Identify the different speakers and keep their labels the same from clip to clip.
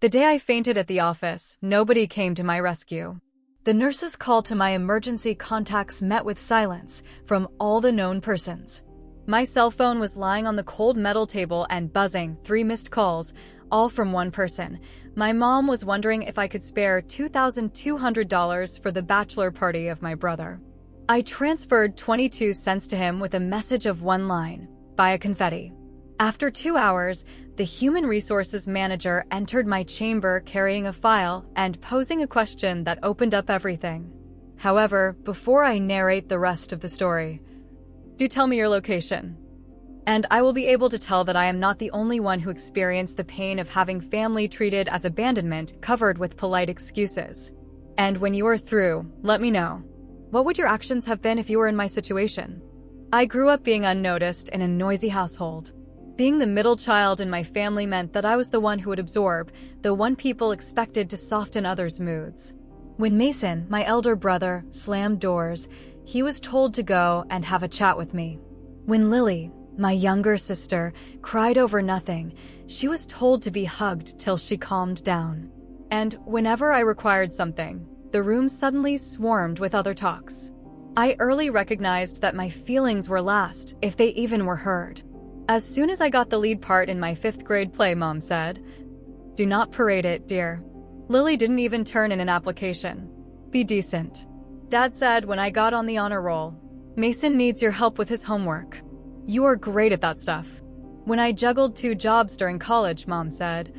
Speaker 1: The day I fainted at the office, nobody came to my rescue. The nurse's call to my emergency contacts met with silence from all the known persons. My cell phone was lying on the cold metal table and buzzing, 3 missed calls, all from one person. My mom was wondering if I could spare $2,200 for the bachelor party of my brother. I transferred 22 cents to him with a message of one line, buy a confetti. After 2 hours, the human resources manager entered my chamber carrying a file and posing a question that opened up everything. However, before I narrate the rest of the story, do tell me your location. And I will be able to tell that I am not the only one who experienced the pain of having family treated as abandonment covered with polite excuses. And when you are through, let me know. What would your actions have been if you were in my situation? I grew up being unnoticed in a noisy household. Being the middle child in my family meant that I was the one who would absorb, the one people expected to soften others' moods. When Mason, my elder brother, slammed doors, he was told to go and have a chat with me. When Lily, my younger sister, cried over nothing, she was told to be hugged till she calmed down. And whenever I required something, the room suddenly swarmed with other talks. I early recognized that my feelings were last, if they even were heard. As soon as I got the lead part in my 5th grade play, Mom said, "Do not parade it, dear. Lily didn't even turn in an application. Be decent." Dad said when I got on the honor roll, "Mason needs your help with his homework. You are great at that stuff." When I juggled 2 jobs during college, Mom said,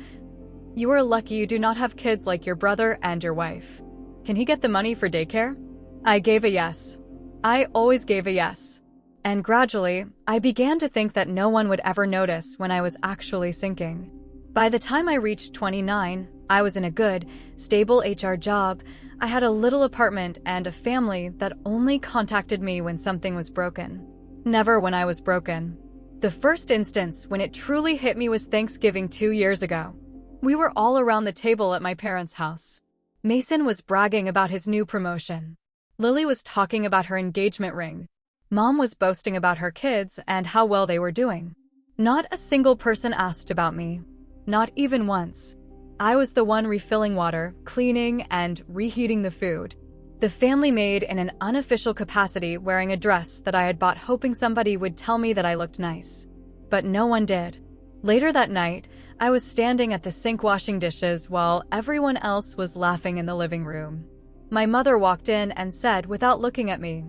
Speaker 1: "You are lucky you do not have kids like your brother and your wife. Can he get the money for daycare?" I gave a yes. I always gave a yes. And gradually, I began to think that no one would ever notice when I was actually sinking. By the time I reached 29, I was in a good, stable HR job. I had a little apartment and a family that only contacted me when something was broken. Never when I was broken. The first instance when it truly hit me was Thanksgiving 2 years ago. We were all around the table at my parents' house. Mason was bragging about his new promotion. Lily was talking about her engagement ring. Mom was boasting about her kids and how well they were doing. Not a single person asked about me. Not even once. I was the one refilling water, cleaning, and reheating the food. The family maid in an unofficial capacity wearing a dress that I had bought hoping somebody would tell me that I looked nice. But no one did. Later that night, I was standing at the sink washing dishes while everyone else was laughing in the living room. My mother walked in and said without looking at me,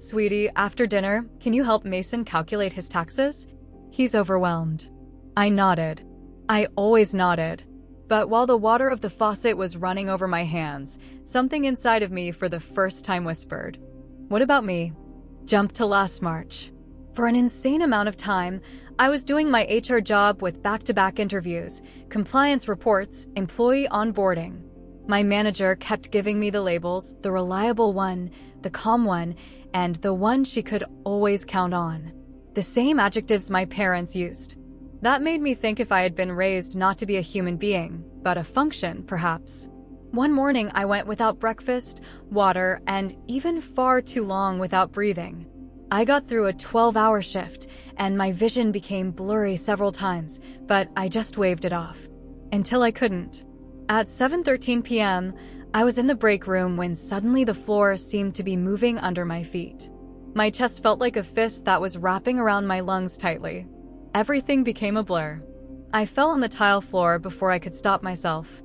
Speaker 1: "Sweetie, after dinner, can you help Mason calculate his taxes? He's overwhelmed." I nodded. I always nodded. But while the water of the faucet was running over my hands, something inside of me for the first time whispered, "What about me?" Jump to last March. For an insane amount of time, I was doing my HR job with back-to-back interviews, compliance reports, employee onboarding. My manager kept giving me the labels, the reliable one, the calm one, and the one she could always count on. The same adjectives my parents used. That made me think if I had been raised not to be a human being, but a function, perhaps. One morning I went without breakfast, water, and even far too long without breathing. I got through a 12-hour shift, and my vision became blurry several times, but I just waved it off. Until I couldn't. At 7:13 p.m., I was in the break room when suddenly the floor seemed to be moving under my feet. My chest felt like a fist that was wrapping around my lungs tightly. Everything became a blur. I fell on the tile floor before I could stop myself.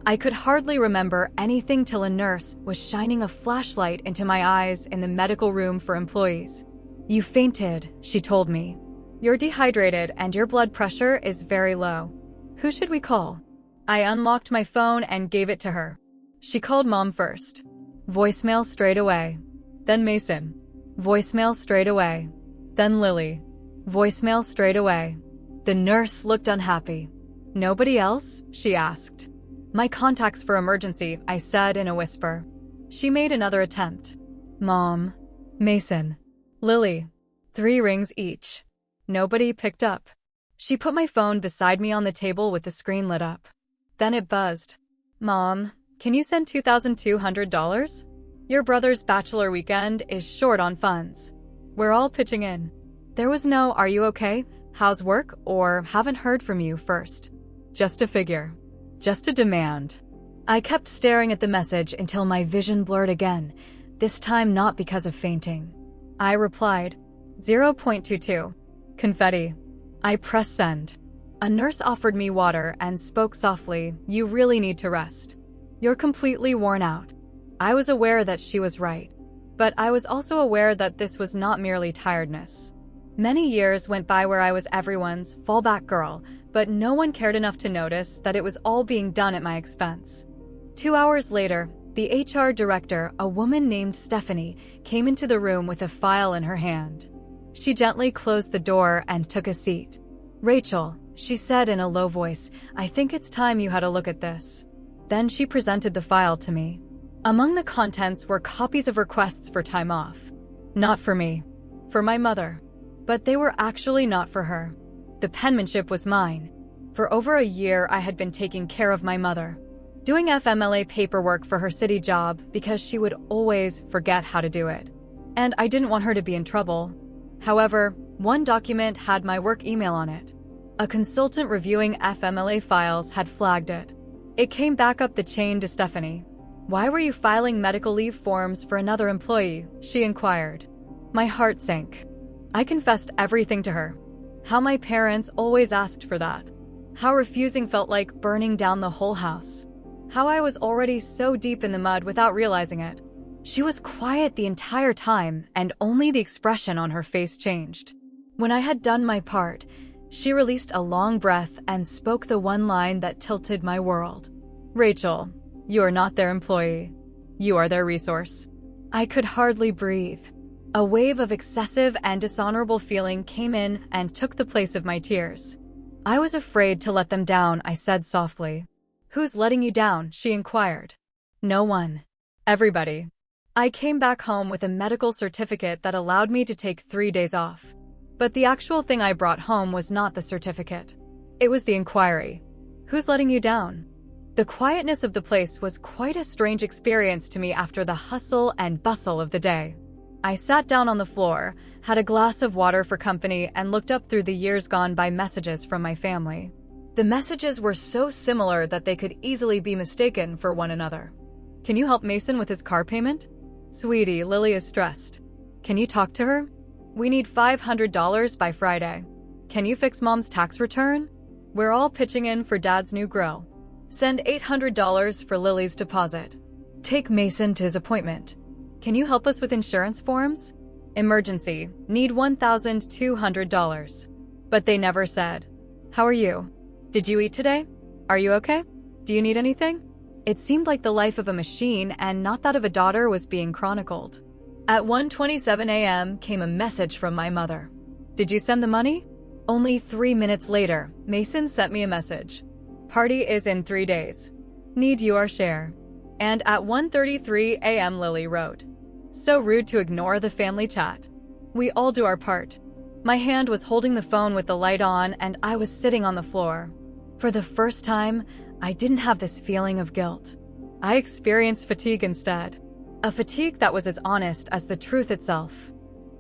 Speaker 1: I could hardly remember anything till a nurse was shining a flashlight into my eyes in the medical room for employees. "You fainted," she told me. "You're dehydrated and your blood pressure is very low. Who should we call?" I unlocked my phone and gave it to her. She called Mom first. Voicemail straight away. Then Mason. Voicemail straight away. Then Lily. Voicemail straight away. The nurse looked unhappy. "Nobody else?" she asked. "My contacts for emergency," I said in a whisper. She made another attempt. Mom. Mason. Lily. 3 rings each. Nobody picked up. She put my phone beside me on the table with the screen lit up. Then it buzzed. "Mom, can you send $2,200? Your brother's bachelor weekend is short on funds. We're all pitching in." There was no "Are you okay? How's work?" or "Haven't heard from you" first. Just a figure. just a demand. I kept staring at the message until my vision blurred again, this time not because of fainting. I replied, 0.22. Confetti. I pressed send. A nurse offered me water and spoke softly, "You really need to rest. You're completely worn out." I was aware that she was right, but I was also aware that this was not merely tiredness. Many years went by where I was everyone's fallback girl, but no one cared enough to notice that it was all being done at my expense. 2 hours later, the HR director, a woman named Stephanie, came into the room with a file in her hand. She gently closed the door and took a seat. "Rachel," she said in a low voice, "I think it's time you had a look at this." Then she presented the file to me. Among the contents were copies of requests for time off. Not for me. For my mother. But they were actually not for her. The penmanship was mine. For over a year, I had been taking care of my mother, doing FMLA paperwork for her city job because she would always forget how to do it. And I didn't want her to be in trouble. However, one document had my work email on it. A consultant reviewing FMLA files had flagged it. It came back up the chain to Stephanie. "Why were you filing medical leave forms for another employee?" she inquired. My heart sank. I confessed everything to her. How my parents always asked for that. How refusing felt like burning down the whole house. How I was already so deep in the mud without realizing it. She was quiet the entire time, and only the expression on her face changed. When I had done my part, she released a long breath and spoke the one line that tilted my world. "Rachel, you are not their employee. You are their resource." I could hardly breathe. A wave of excessive and dishonorable feeling came in and took the place of my tears. "I was afraid to let them down," I said softly. "Who's letting you down?" she inquired. "No one. Everybody." I came back home with a medical certificate that allowed me to take 3 days off. But the actual thing I brought home was not the certificate. It was the inquiry. "Who's letting you down?" The quietness of the place was quite a strange experience to me after the hustle and bustle of the day. I sat down on the floor, had a glass of water for company, and looked up through the years gone by messages from my family. The messages were so similar that they could easily be mistaken for one another. "Can you help Mason with his car payment?" "Sweetie, Lily is stressed. Can you talk to her?" "We need $500 by Friday." "Can you fix Mom's tax return?" "We're all pitching in for Dad's new grill." "Send $800 for Lily's deposit." "Take Mason to his appointment." "Can you help us with insurance forms?" "Emergency, need $1,200. But they never said, "How are you? Did you eat today? Are you okay? Do you need anything?" It seemed like the life of a machine and not that of a daughter was being chronicled. At 1:27 a.m. came a message from my mother. "Did you send the money?" Only 3 minutes later, Mason sent me a message. "Party is in 3 days. Need your share." And at 1:33 a.m. Lily wrote, "So rude to ignore the family chat. We all do our part." My hand was holding the phone with the light on, and I was sitting on the floor. For the first time, I didn't have this feeling of guilt. I experienced fatigue instead. A fatigue that was as honest as the truth itself.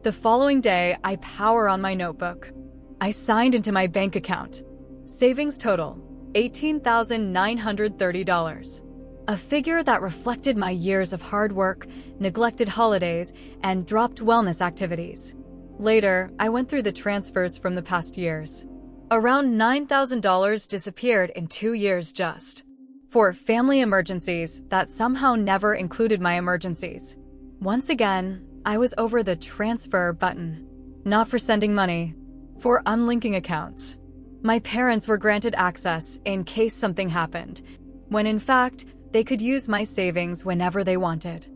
Speaker 1: The following day, I power on my notebook. I signed into my bank account. Savings total, $18,930. A figure that reflected my years of hard work, neglected holidays, and dropped wellness activities. Later, I went through the transfers from the past years. Around $9,000 disappeared in 2 years just. For family emergencies that somehow never included my emergencies. Once again, I was over the transfer button. Not for sending money, for unlinking accounts. My parents were granted access in case something happened, when in fact, they could use my savings whenever they wanted.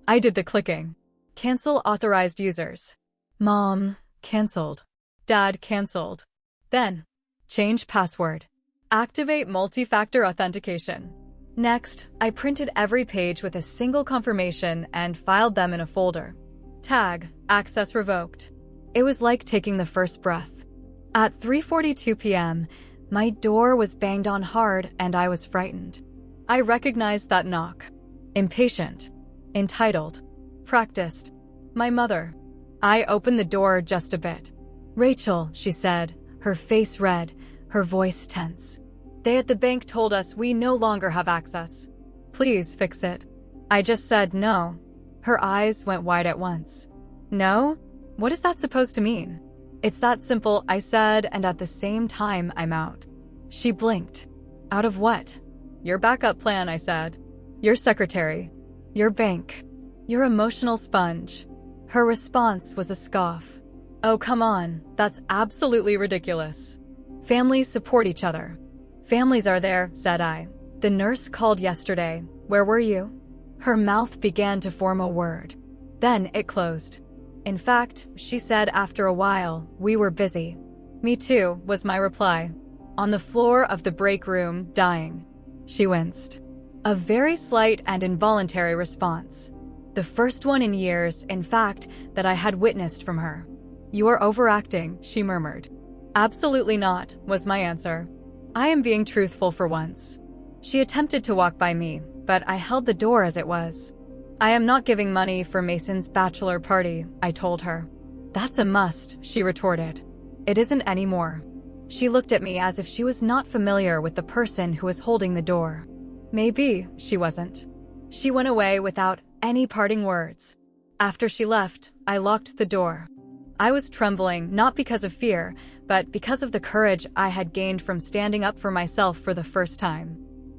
Speaker 1: I did the clicking. Cancel authorized users. Mom, canceled. Dad, canceled. Then, change password. Activate multi-factor authentication. Next, I printed every page with a single confirmation and filed them in a folder. Tag, access revoked. It was like taking the first breath. At 3:42 p.m., my door was banged on hard and I was frightened. I recognized that knock. Impatient. Entitled. Practiced. My mother. I opened the door just a bit. "Rachel," she said, her face red, her voice tense. They at the bank told us we no longer have access. Please fix it. I just said no. Her eyes went wide at once. No? What is that supposed to mean? It's that simple, I said, and at the same time, I'm out. She blinked. Out of what? Your backup plan, I said. Your secretary. Your bank. Your emotional sponge. Her response was a scoff. Oh, come on, that's absolutely ridiculous. Families support each other. Families are there, said I. The nurse called yesterday. Where were you? Her mouth began to form a word. Then it closed. In fact, she said after a while, we were busy. Me too, was my reply. On the floor of the break room, dying. She winced. A very slight and involuntary response. The first one in years, in fact, that I had witnessed from her. You are overacting, she murmured. Absolutely not, was my answer. I am being truthful for once. She attempted to walk by me, but I held the door as it was. I am not giving money for Mason's bachelor party, I told her. That's a must, she retorted. It isn't anymore. She looked at me as if she was not familiar with the person who was holding the door. Maybe she wasn't. She went away without any parting words. After she left, I locked the door. I was trembling, not because of fear, but because of the courage I had gained from standing up for myself for the first time.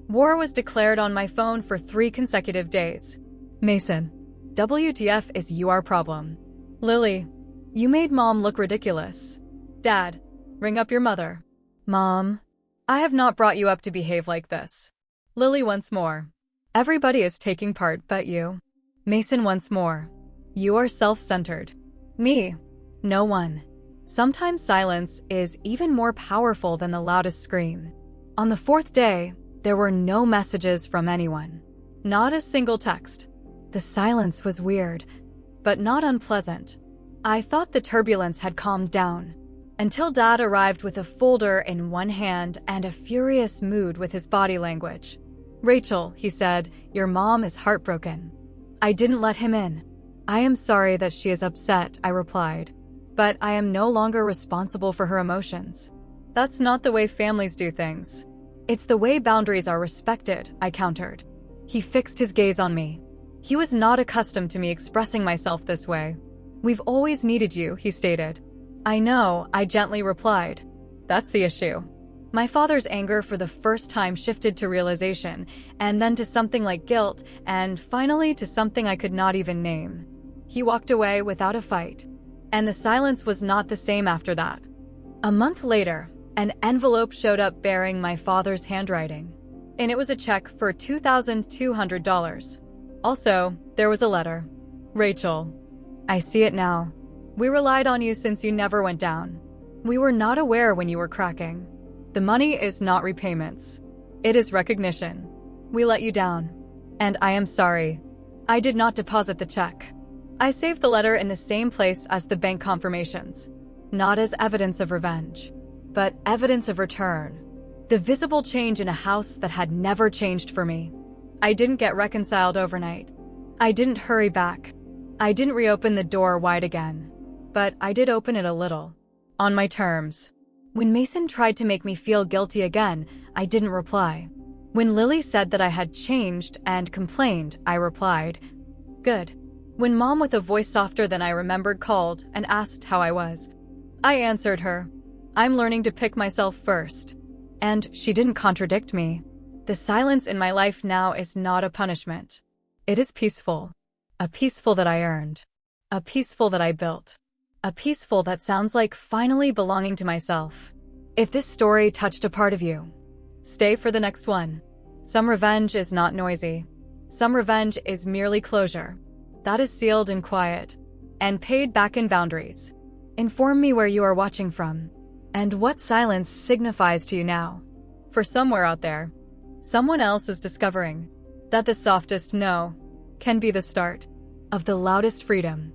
Speaker 1: War was declared on my phone for 3 consecutive days. Mason. WTF is your problem. Lily. You made Mom look ridiculous. Dad. Ring up your mother. Mom. I have not brought you up to behave like this. Lily once more. Everybody is taking part but you. Mason once more. You are self-centered. Me. No one. Sometimes silence is even more powerful than the loudest scream. On the 4th day, there were no messages from anyone. Not a single text. The silence was weird, but not unpleasant. I thought the turbulence had calmed down, until Dad arrived with a folder in one hand and a furious mood with his body language. Rachel, he said, your mom is heartbroken. I didn't let him in. I am sorry that she is upset, I replied. But I am no longer responsible for her emotions. That's not the way families do things. It's the way boundaries are respected, I countered. He fixed his gaze on me. He was not accustomed to me expressing myself this way. We've always needed you, he stated. I know, I gently replied. That's the issue. My father's anger for the first time shifted to realization, and then to something like guilt, and finally to something I could not even name. He walked away without a fight. And the silence was not the same after that. A month later, an envelope showed up bearing my father's handwriting. And it was a check for $2,200. Also, there was a letter. Rachel. I see it now. We relied on you since you never went down. We were not aware when you were cracking. The money is not repayments. It is recognition. We let you down. And I am sorry. I did not deposit the check. I saved the letter in the same place as the bank confirmations. Not as evidence of revenge, but evidence of return. The visible change in a house that had never changed for me. I didn't get reconciled overnight. I didn't hurry back. I didn't reopen the door wide again. But I did open it a little. On my terms. When Mason tried to make me feel guilty again, I didn't reply. When Lily said that I had changed and complained, I replied, good. When Mom, with a voice softer than I remembered, called and asked how I was, I answered her, I'm learning to pick myself first. And she didn't contradict me. The silence in my life now is not a punishment. It is peaceful. A peaceful that I earned. A peaceful that I built. A peaceful that sounds like finally belonging to myself. If this story touched a part of you, stay for the next one. Some revenge is not noisy. Some revenge is merely closure. That is sealed in quiet and paid back in boundaries. Inform me where you are watching from and what silence signifies to you now. For somewhere out there, someone else is discovering that the softest no can be the start of the loudest freedom.